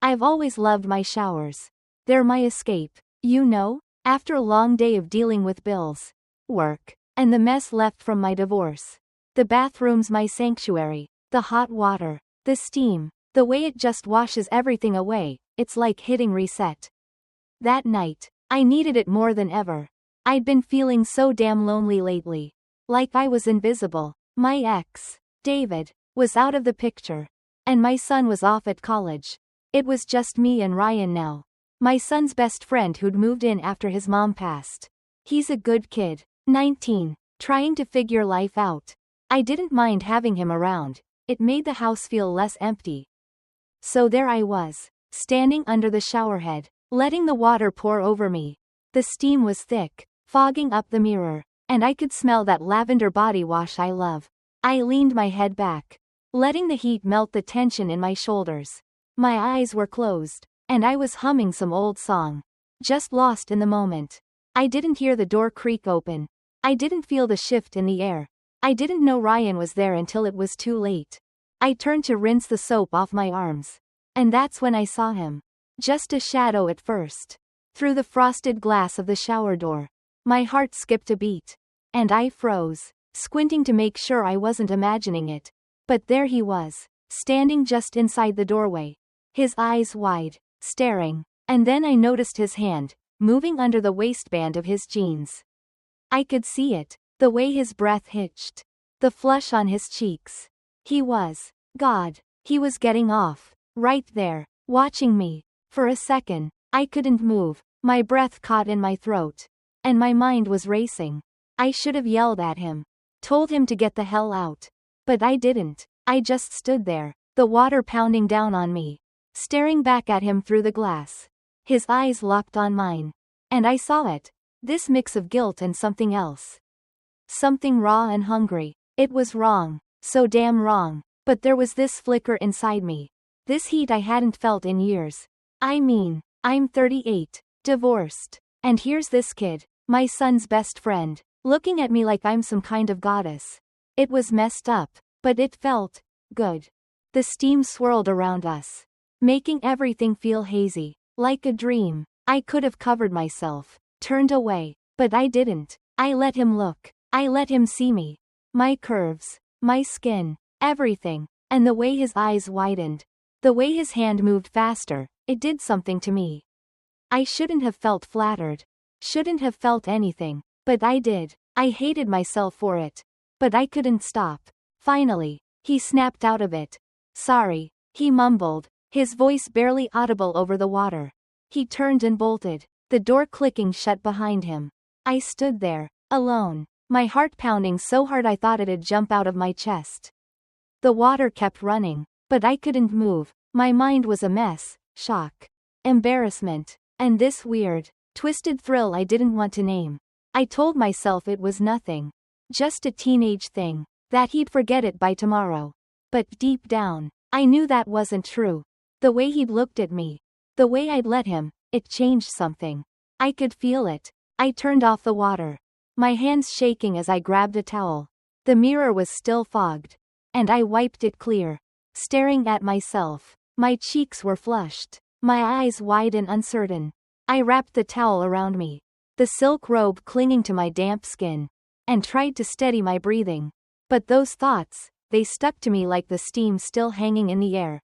I've always loved my showers. They're my escape. You know, after a long day of dealing with bills, work, and the mess left from my divorce. The bathroom's my sanctuary. The hot water, the steam, the way it just washes everything away, it's like hitting reset. That night, I needed it more than ever. I'd been feeling so damn lonely lately. Like I was invisible. My ex, David, was out of the picture. And my son was off at college. It was just me and Ryan now. My son's best friend who'd moved in after his mom passed. He's a good kid, 19, trying to figure life out. I didn't mind having him around. It made the house feel less empty. So there I was, standing under the showerhead, letting the water pour over me. The steam was thick, fogging up the mirror, and I could smell that lavender body wash I love. I leaned my head back, letting the heat melt the tension in my shoulders. My eyes were closed, and I was humming some old song, just lost in the moment. I didn't hear the door creak open. I didn't feel the shift in the air. I didn't know Ryan was there until it was too late. I turned to rinse the soap off my arms. And that's when I saw him. Just a shadow at first. Through the frosted glass of the shower door. My heart skipped a beat. And I froze, squinting to make sure I wasn't imagining it. But there he was, standing just inside the doorway. His eyes wide, staring. And then I noticed his hand, moving under the waistband of his jeans. I could see it. The way his breath hitched. The flush on his cheeks. God, he was getting off. Right there, watching me. For a second, I couldn't move. My breath caught in my throat. And my mind was racing. I should have yelled at him. Told him to get the hell out. But I didn't. I just stood there, the water pounding down on me. Staring back at him through the glass. His eyes locked on mine. And I saw it. This mix of guilt and something else. Something raw and hungry. It was wrong. So damn wrong. But there was this flicker inside me. This heat I hadn't felt in years. I mean, I'm 38, divorced. And here's this kid, my son's best friend, looking at me like I'm some kind of goddess. It was messed up, but it felt good. The steam swirled around us, making everything feel hazy, like a dream. I could have covered myself, turned away, but I didn't. I let him look. I let him see me. My curves, my skin, everything. And the way his eyes widened. The way his hand moved faster, it did something to me. I shouldn't have felt flattered. Shouldn't have felt anything. But I did. I hated myself for it. But I couldn't stop. Finally, he snapped out of it. Sorry, he mumbled, his voice barely audible over the water. He turned and bolted, the door clicking shut behind him. I stood there, alone. My heart pounding so hard I thought it'd jump out of my chest. The water kept running, but I couldn't move. My mind was a mess, shock, embarrassment, and this weird, twisted thrill I didn't want to name. I told myself it was nothing. Just a teenage thing, that he'd forget it by tomorrow. But deep down, I knew that wasn't true. The way he'd looked at me, the way I'd let him, it changed something. I could feel it. I turned off the water. My hands shaking as I grabbed a towel. The mirror was still fogged. And I wiped it clear. Staring at myself. My cheeks were flushed. My eyes wide and uncertain. I wrapped the towel around me. The silk robe clinging to my damp skin. And tried to steady my breathing. But those thoughts, they stuck to me like the steam still hanging in the air.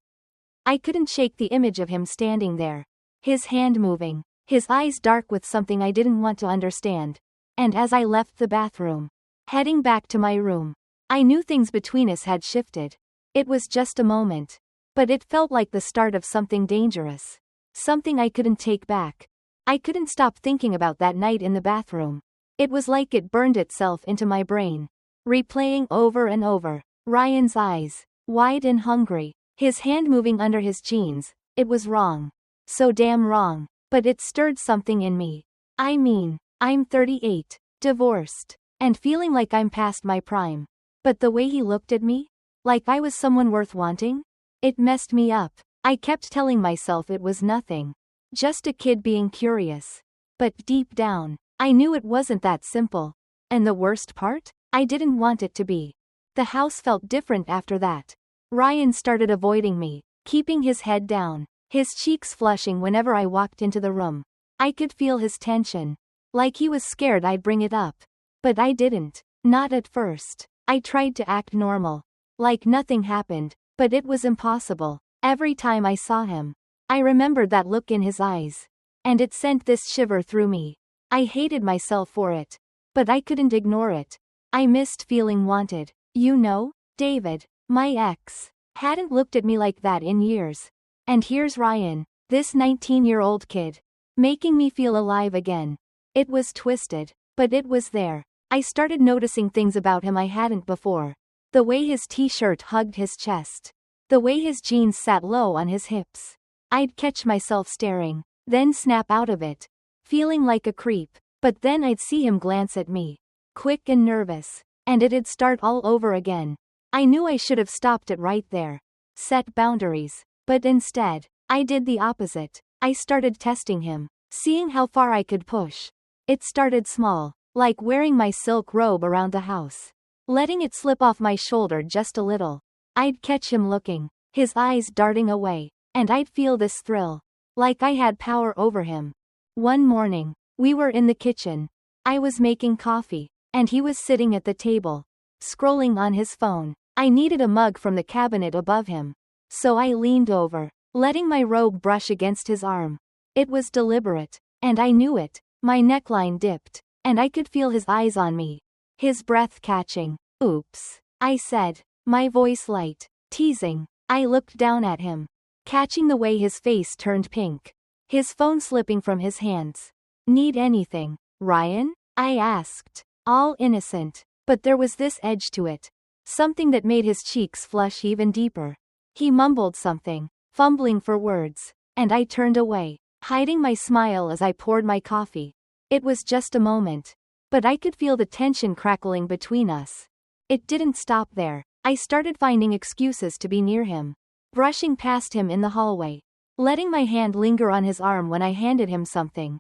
I couldn't shake the image of him standing there. His hand moving. His eyes dark with something I didn't want to understand. And as I left the bathroom, heading back to my room, I knew things between us had shifted. It was just a moment. But it felt like the start of something dangerous. Something I couldn't take back. I couldn't stop thinking about that night in the bathroom. It was like it burned itself into my brain. Replaying over and over. Ryan's eyes, wide and hungry. His hand moving under his jeans. It was wrong. So damn wrong. But it stirred something in me. I mean, I'm 38, divorced, and feeling like I'm past my prime. But the way he looked at me, like I was someone worth wanting, it messed me up. I kept telling myself it was nothing. Just a kid being curious. But deep down, I knew it wasn't that simple. And the worst part? I didn't want it to be. The house felt different after that. Ryan started avoiding me, keeping his head down. his cheeks flushing whenever I walked into the room. I could feel his tension. Like he was scared I'd bring it up. But I didn't. Not at first. I tried to act normal. Like nothing happened, but it was impossible. Every time I saw him, I remembered that look in his eyes. And it sent this shiver through me. I hated myself for it. But I couldn't ignore it. I missed feeling wanted. You know, David, my ex, hadn't looked at me like that in years. And here's Ryan, this 19-year-old kid, making me feel alive again. It was twisted, but it was there. I started noticing things about him I hadn't before. The way his t-shirt hugged his chest. The way his jeans sat low on his hips. I'd catch myself staring, then snap out of it, feeling like a creep. But then I'd see him glance at me, quick and nervous, and it'd start all over again. I knew I should have stopped it right there. Set boundaries. But instead, I did the opposite. I started testing him, seeing how far I could push. It started small, like wearing my silk robe around the house. Letting it slip off my shoulder just a little. I'd catch him looking, his eyes darting away, and I'd feel this thrill. Like I had power over him. One morning, we were in the kitchen. I was making coffee, and he was sitting at the table, scrolling on his phone. I needed a mug from the cabinet above him. So I leaned over, letting my robe brush against his arm. It was deliberate, and I knew it. My neckline dipped, and I could feel his eyes on me. His breath catching. Oops, I said, my voice light, teasing. I looked down at him, catching the way his face turned pink. His phone slipping from his hands. Need anything, Ryan? I asked, all innocent. But there was this edge to it. Something that made his cheeks flush even deeper. He mumbled something, fumbling for words, and I turned away, hiding my smile as I poured my coffee. It was just a moment. But I could feel the tension crackling between us. It didn't stop there. I started finding excuses to be near him. Brushing past him in the hallway. Letting my hand linger on his arm when I handed him something.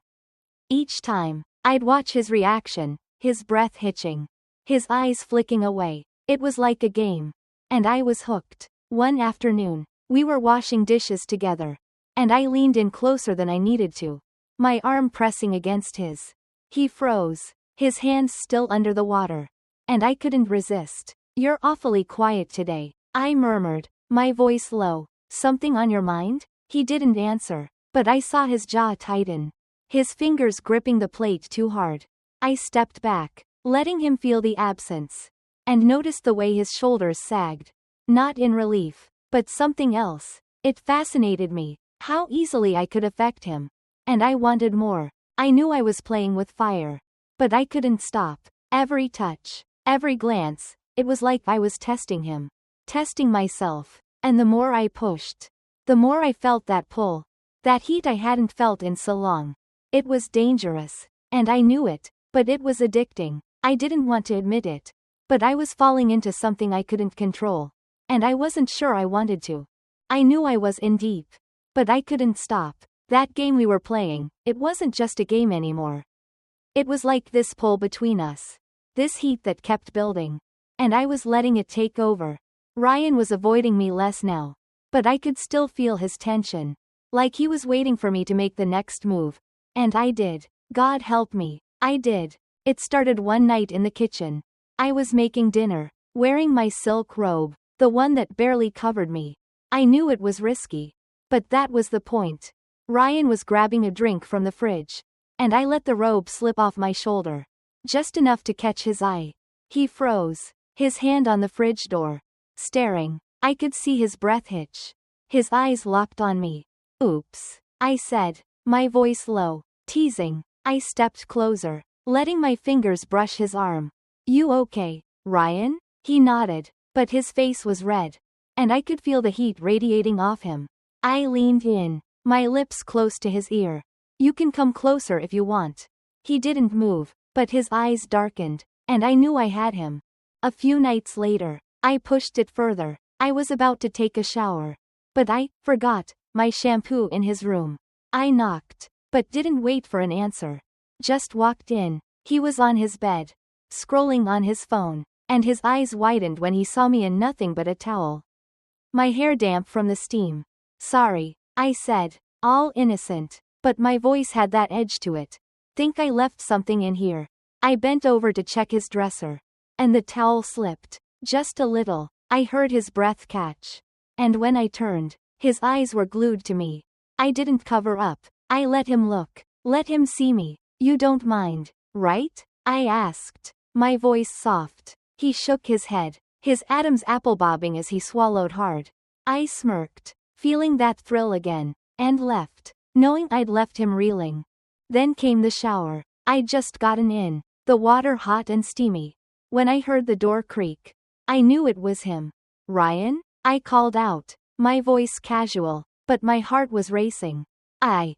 Each time, I'd watch his reaction, his breath hitching, his eyes flicking away. It was like a game. And I was hooked. One afternoon, we were washing dishes together. And I leaned in closer than I needed to. My arm pressing against his. He froze, his hands still under the water. And I couldn't resist. You're awfully quiet today, I murmured, my voice low. Something on your mind? He didn't answer, but I saw his jaw tighten. His fingers gripping the plate too hard. I stepped back, letting him feel the absence. And noticed the way his shoulders sagged. Not in relief, but something else. It fascinated me, how easily I could affect him. And I wanted more. I knew I was playing with fire. But I couldn't stop. Every touch, every glance, it was like I was testing him. Testing myself. And the more I pushed, the more I felt that pull. That heat I hadn't felt in so long. It was dangerous. And I knew it, but it was addicting. I didn't want to admit it. But I was falling into something I couldn't control. And I wasn't sure I wanted to. I knew I was in deep. But I couldn't stop. That game we were playing, it wasn't just a game anymore. It was like this pull between us. This heat that kept building. And I was letting it take over. Ryan was avoiding me less now. But I could still feel his tension. Like he was waiting for me to make the next move. And I did. God help me. I did. It started one night in the kitchen. I was making dinner, wearing my silk robe, the one that barely covered me. I knew it was risky. But that was the point. Ryan was grabbing a drink from the fridge. And I let the robe slip off my shoulder. Just enough to catch his eye. He froze, his hand on the fridge door. Staring. I could see his breath hitch. His eyes locked on me. Oops, I said, my voice low, teasing. I stepped closer, letting my fingers brush his arm. You okay, Ryan? He nodded, but his face was red. And I could feel the heat radiating off him. I leaned in, my lips close to his ear. You can come closer if you want. He didn't move, but his eyes darkened, and I knew I had him. A few nights later, I pushed it further. I was about to take a shower. But I forgot my shampoo in his room. I knocked, but didn't wait for an answer. Just walked in. He was on his bed, scrolling on his phone, and his eyes widened when he saw me in nothing but a towel. My hair damp from the steam. Sorry, I said, all innocent, but my voice had that edge to it. Think I left something in here. I bent over to check his dresser. And the towel slipped. Just a little. I heard his breath catch. And when I turned, his eyes were glued to me. I didn't cover up. I let him look. Let him see me. You don't mind, right? I asked. My voice soft. He shook his head. His Adam's apple bobbing as he swallowed hard. I smirked, feeling that thrill again, and left, knowing I'd left him reeling. Then came the shower. I'd just gotten in, the water hot and steamy. When I heard the door creak, I knew it was him. Ryan? I called out, my voice casual, but my heart was racing. I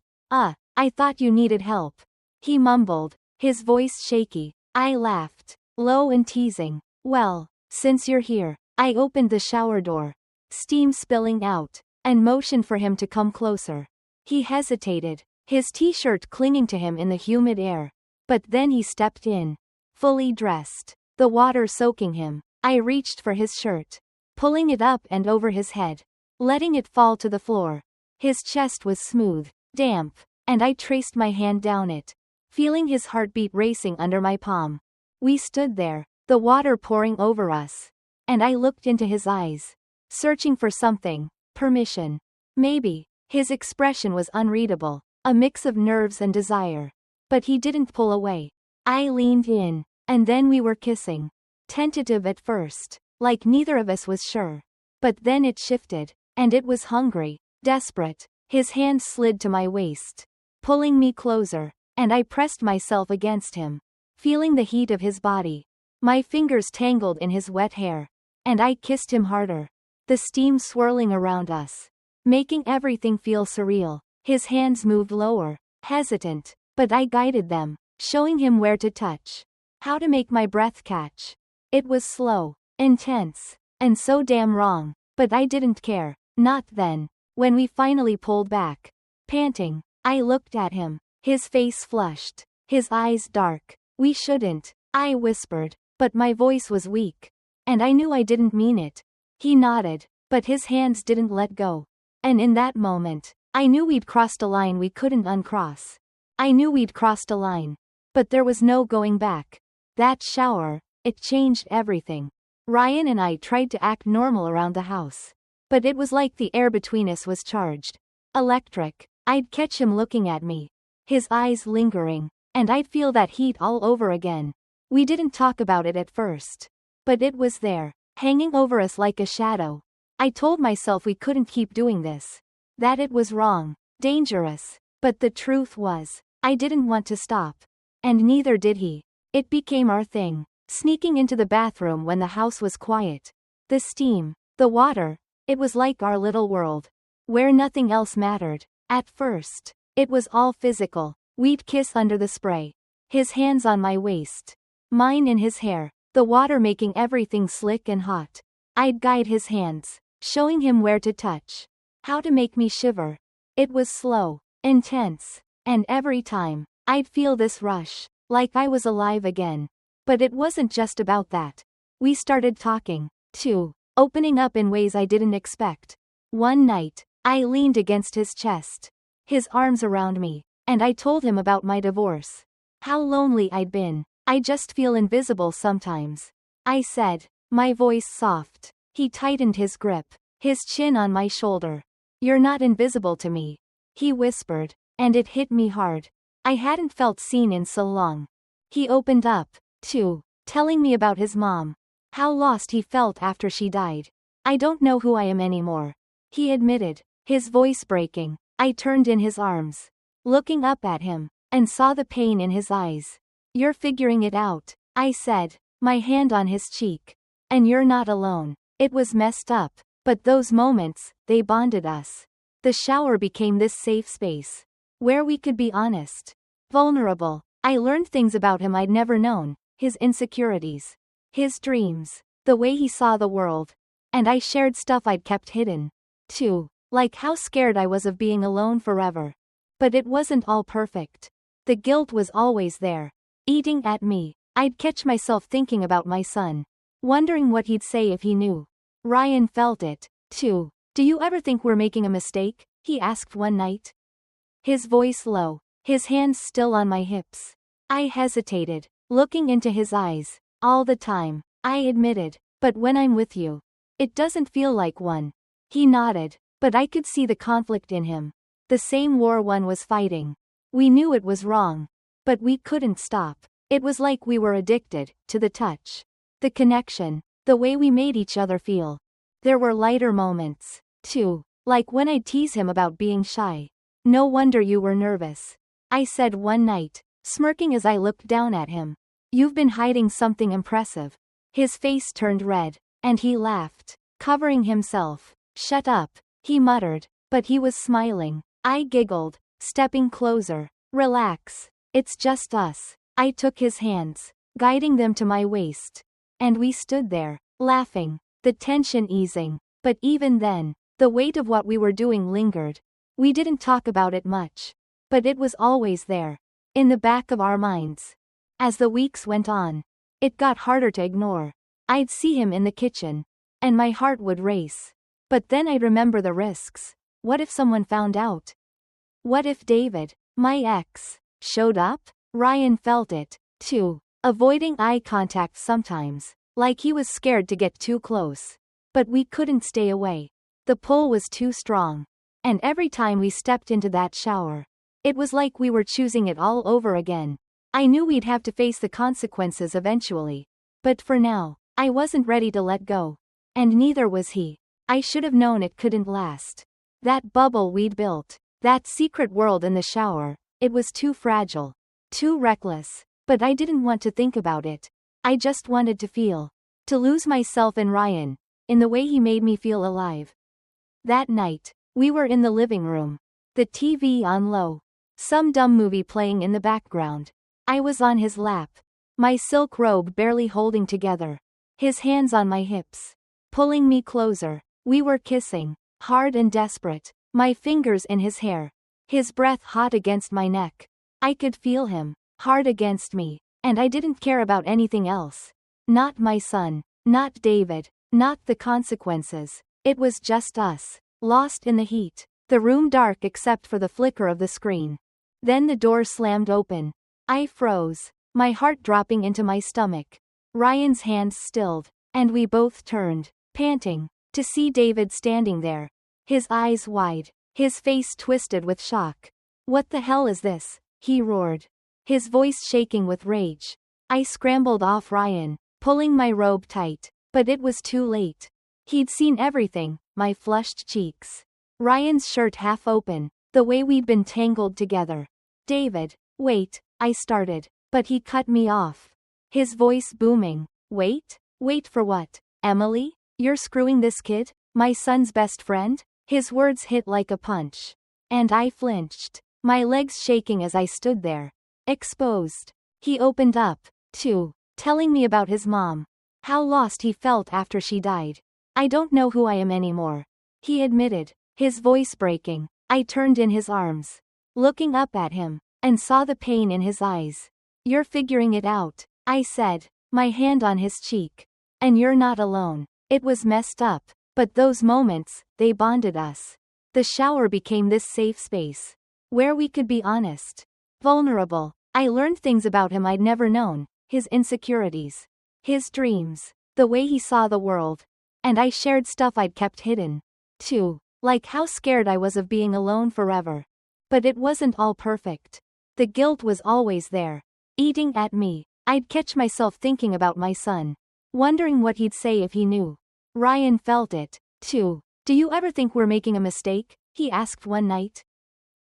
thought you needed help. He mumbled, his voice shaky. I laughed, low and teasing. Well, since you're here. I opened the shower door, steam spilling out, and motioned for him to come closer. He hesitated, his t-shirt clinging to him in the humid air. But then he stepped in, fully dressed, the water soaking him. I reached for his shirt, pulling it up and over his head, letting it fall to the floor. His chest was smooth, damp, and I traced my hand down it, feeling his heartbeat racing under my palm. We stood there, the water pouring over us, and I looked into his eyes, searching for something, permission. Maybe. His expression was unreadable, a mix of nerves and desire. But he didn't pull away. I leaned in, and then we were kissing. Tentative at first, like neither of us was sure. But then it shifted, and it was hungry, desperate. His hand slid to my waist, pulling me closer, and I pressed myself against him, feeling the heat of his body. My fingers tangled in his wet hair, and I kissed him harder, the steam swirling around us, making everything feel surreal. His hands moved lower, hesitant, but I guided them, showing him where to touch, how to make my breath catch. It was slow, intense, and so damn wrong, but I didn't care, not then. When we finally pulled back, panting, I looked at him, his face flushed, his eyes dark. We shouldn't, I whispered, but my voice was weak, and I knew I didn't mean it. He nodded, but his hands didn't let go. And in that moment, I knew we'd crossed a line we couldn't uncross. I knew we'd crossed a line, but there was no going back. That shower, it changed everything. Ryan and I tried to act normal around the house, but it was like the air between us was charged. Electric. I'd catch him looking at me, his eyes lingering, and I'd feel that heat all over again. We didn't talk about it at first, but it was there, hanging over us like a shadow. I told myself we couldn't keep doing this, that it was wrong, dangerous, but the truth was, I didn't want to stop. And neither did he. It became our thing, sneaking into the bathroom when the house was quiet. The steam, the water, it was like our little world, where nothing else mattered. At first, it was all physical. We'd kiss under the spray, his hands on my waist, mine in his hair, the water making everything slick and hot. I'd guide his hands, showing him where to touch, how to make me shiver. It was slow, intense, and every time, I'd feel this rush, like I was alive again. But it wasn't just about that. We started talking, too, opening up in ways I didn't expect. One night, I leaned against his chest, his arms around me, and I told him about my divorce. How lonely I'd been. I just feel invisible sometimes, I said, my voice soft. He tightened his grip, his chin on my shoulder. You're not invisible to me, he whispered, and it hit me hard. I hadn't felt seen in so long. He opened up, too, telling me about his mom, how lost he felt after she died. I don't know who I am anymore, he admitted, his voice breaking. I turned in his arms, looking up at him, and saw the pain in his eyes. You're figuring it out, I said, my hand on his cheek. And you're not alone. It was messed up, but those moments, they bonded us. The shower became this safe space, where we could be honest, vulnerable. I learned things about him I'd never known, his insecurities, his dreams, the way he saw the world. And I shared stuff I'd kept hidden, too, like how scared I was of being alone forever. But it wasn't all perfect. The guilt was always there, eating at me. I'd catch myself thinking about my son, wondering what he'd say if he knew. Ryan felt it, too. Do you ever think we're making a mistake? he asked one night. His voice low, his hands still on my hips. I hesitated, looking into his eyes. All the time, I admitted, but when I'm with you, it doesn't feel like one. He nodded, but I could see the conflict in him. The same war one was fighting. We knew it was wrong, but we couldn't stop. It was like we were addicted to the touch, the connection, the way we made each other feel. There were lighter moments, too, like when I'd tease him about being shy. No wonder you were nervous, I said one night, smirking as I looked down at him. You've been hiding something impressive. His face turned red, and he laughed, covering himself. Shut up, he muttered, but he was smiling. I giggled, stepping closer. Relax, it's just us. I took his hands, guiding them to my waist. And we stood there, laughing, the tension easing. But even then, the weight of what we were doing lingered. We didn't talk about it much, but it was always there, in the back of our minds. As the weeks went on, it got harder to ignore. I'd see him in the kitchen, and my heart would race. But then I'd remember the risks. What if someone found out? What if David, my ex, showed up? Ryan felt it, too, avoiding eye contact sometimes, like he was scared to get too close. But we couldn't stay away. The pull was too strong. And every time we stepped into that shower, it was like we were choosing it all over again. I knew we'd have to face the consequences eventually. But for now, I wasn't ready to let go. And neither was he. I should have known it couldn't last. That bubble we'd built, that secret world in the shower, it was too fragile, too reckless. But I didn't want to think about it. I just wanted to feel. To lose myself in Ryan, in the way he made me feel alive. That night, we were in the living room. The TV on low. Some dumb movie playing in the background. I was on his lap. My silk robe barely holding together. His hands on my hips. Pulling me closer. We were kissing. Hard and desperate. My fingers in his hair. His breath hot against my neck. I could feel him. Hard against me. And I didn't care about anything else. Not my son. Not David. Not the consequences. It was just us. Lost in the heat. The room dark except for the flicker of the screen. Then the door slammed open. I froze, my heart dropping into my stomach. Ryan's hands stilled, and we both turned, panting, to see David standing there. His eyes wide, his face twisted with shock. What the hell is this? He roared, his voice shaking with rage. I scrambled off Ryan, pulling my robe tight, but it was too late. He'd seen everything, my flushed cheeks. Ryan's shirt half open, the way we'd been tangled together. David, wait, I started, but he cut me off. His voice booming. Wait? Wait for what? Emily? You're screwing this kid? My son's best friend? His words hit like a punch. And I flinched, my legs shaking as I stood there. Exposed. He opened up, too, telling me about his mom. How lost he felt after she died. I don't know who I am anymore, he admitted, his voice breaking. I turned in his arms, looking up at him, and saw the pain in his eyes. You're figuring it out, I said, my hand on his cheek. And you're not alone. It was messed up, but those moments, they bonded us. The shower became this safe space, where we could be honest, vulnerable. I learned things about him I'd never known, his insecurities, his dreams, the way he saw the world. And I shared stuff I'd kept hidden, too, like how scared I was of being alone forever. But it wasn't all perfect. The guilt was always there, eating at me. I'd catch myself thinking about my son, wondering what he'd say if he knew. Ryan felt it, too. Do you ever think we're making a mistake? He asked one night.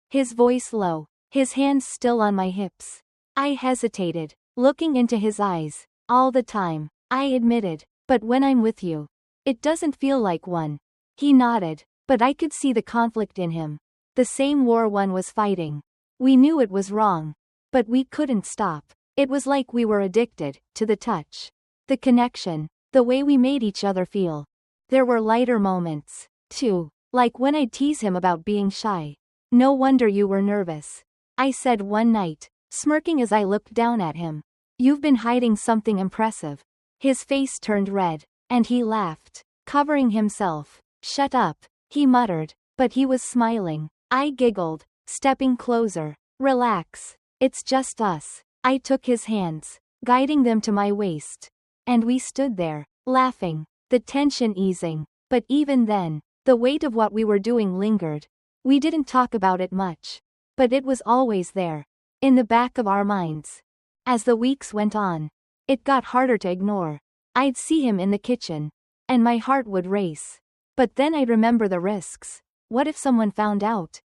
His voice low, his hands still on my hips. I hesitated, looking into his eyes. All the time, I admitted, but when I'm with you, it doesn't feel like one. He nodded, but I could see the conflict in him. The same war one was fighting. We knew it was wrong, but we couldn't stop. It was like we were addicted to the touch, the connection, the way we made each other feel. There were lighter moments, too, like when I'd tease him about being shy. No wonder you were nervous, I said one night, smirking as I looked down at him. You've been hiding something impressive. His face turned red, and he laughed, covering himself. Shut up, he muttered, but he was smiling. I giggled, stepping closer. Relax. It's just us. I took his hands, guiding them to my waist. And we stood there, laughing, the tension easing. But even then, the weight of what we were doing lingered. We didn't talk about it much. But it was always there, in the back of our minds. As the weeks went on, it got harder to ignore. I'd see him in the kitchen, and my heart would race. But then I'd remember the risks. What if someone found out?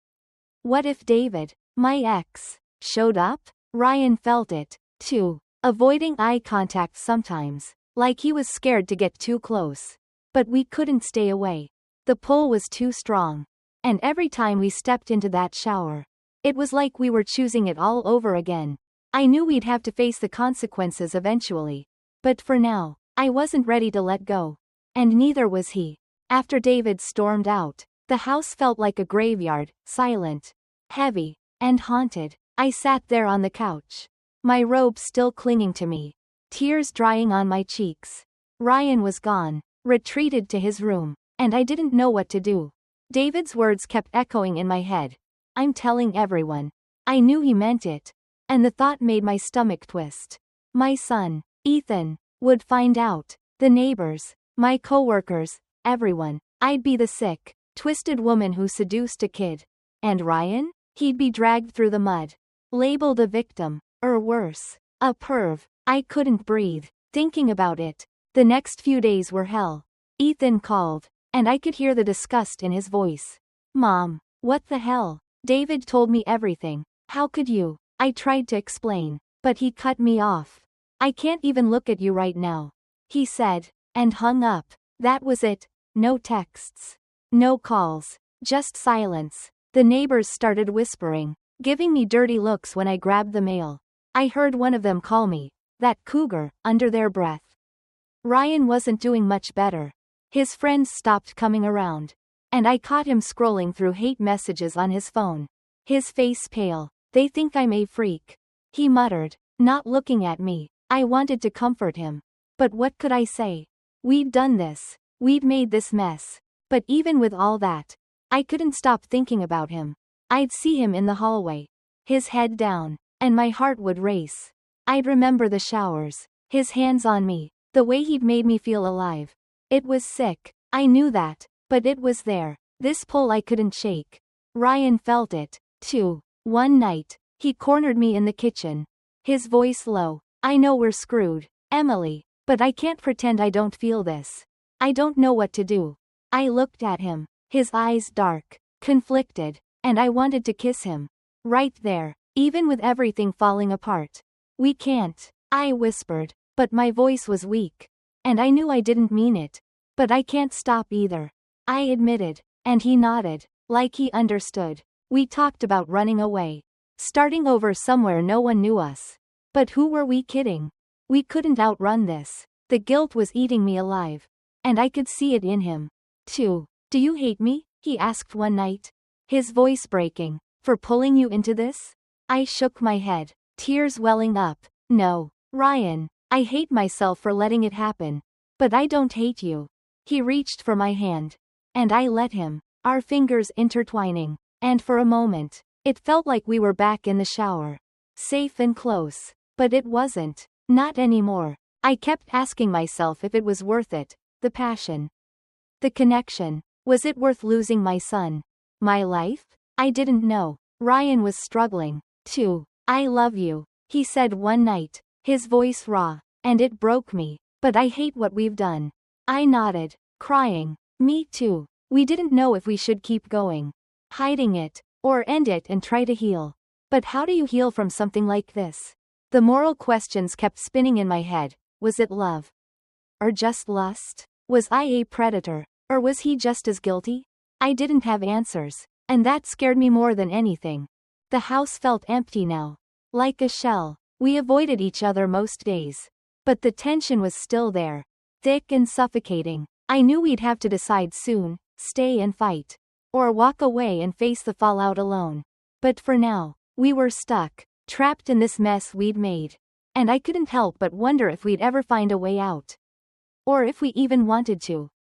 What if David, my ex, showed up? Ryan felt it, too, avoiding eye contact sometimes, like he was scared to get too close. But we couldn't stay away. The pull was too strong. And every time we stepped into that shower, it was like we were choosing it all over again. I knew we'd have to face the consequences eventually. But for now, I wasn't ready to let go. And neither was he. After David stormed out, the house felt like a graveyard, silent, heavy, and haunted. I sat there on the couch, my robe still clinging to me, tears drying on my cheeks. Ryan was gone, retreated to his room, and I didn't know what to do. David's words kept echoing in my head. I'm telling everyone. I knew he meant it. And the thought made my stomach twist. My son, Ethan, would find out. The neighbors, my coworkers, everyone. I'd be the sick, twisted woman who seduced a kid. And Ryan? He'd be dragged through the mud. Labeled a victim, or worse, a perv. I couldn't breathe, thinking about it. The next few days were hell. Ethan called, and I could hear the disgust in his voice. Mom, what the hell? David told me everything. How could you? I tried to explain, but he cut me off. I can't even look at you right now, he said, and hung up. That was it. No texts. No calls. Just silence. The neighbors started whispering, giving me dirty looks when I grabbed the mail. I heard one of them call me, that cougar, under their breath. Ryan wasn't doing much better. His friends stopped coming around. And I caught him scrolling through hate messages on his phone. His face pale. They think I'm a freak, he muttered, not looking at me. I wanted to comfort him. But what could I say? We'd done this. We'd made this mess. But even with all that, I couldn't stop thinking about him. I'd see him in the hallway, his head down, and my heart would race. I'd remember the showers, his hands on me, the way he'd made me feel alive. It was sick. I knew that, but it was there. This pull I couldn't shake. Ryan felt it, too. One night, he cornered me in the kitchen. His voice low. I know we're screwed, Emily, but I can't pretend I don't feel this. I don't know what to do. I looked at him, his eyes dark, conflicted, and I wanted to kiss him. Right there, even with everything falling apart. We can't, I whispered, but my voice was weak. And I knew I didn't mean it. But I can't stop either. I admitted, and he nodded, like he understood. We talked about running away. Starting over somewhere no one knew us. But who were we kidding? We couldn't outrun this. The guilt was eating me alive. And I could see it in him, too. Do you hate me? He asked one night. His voice breaking. For pulling you into this? I shook my head, tears welling up. No, Ryan, I hate myself for letting it happen. But I don't hate you. He reached for my hand. And I let him, our fingers intertwining. And for a moment, it felt like we were back in the shower. Safe and close. But it wasn't. Not anymore. I kept asking myself if it was worth it. The passion. The connection. Was it worth losing my son? My life? I didn't know. Ryan was struggling, too. I love you, he said one night, his voice raw. And it broke me. But I hate what we've done. I nodded, crying. Me too. We didn't know if we should keep going. Hiding it, or end it and try to heal. But how do you heal from something like this? The moral questions kept spinning in my head. Was it love? Or just lust? Was I a predator? Or was he just as guilty? I didn't have answers. And that scared me more than anything. The house felt empty now. Like a shell. We avoided each other most days. But the tension was still there. Thick and suffocating. I knew we'd have to decide soon. Stay and fight. Or walk away and face the fallout alone. But for now, we were stuck. Trapped in this mess we'd made. And I couldn't help but wonder if we'd ever find a way out. Or if we even wanted to.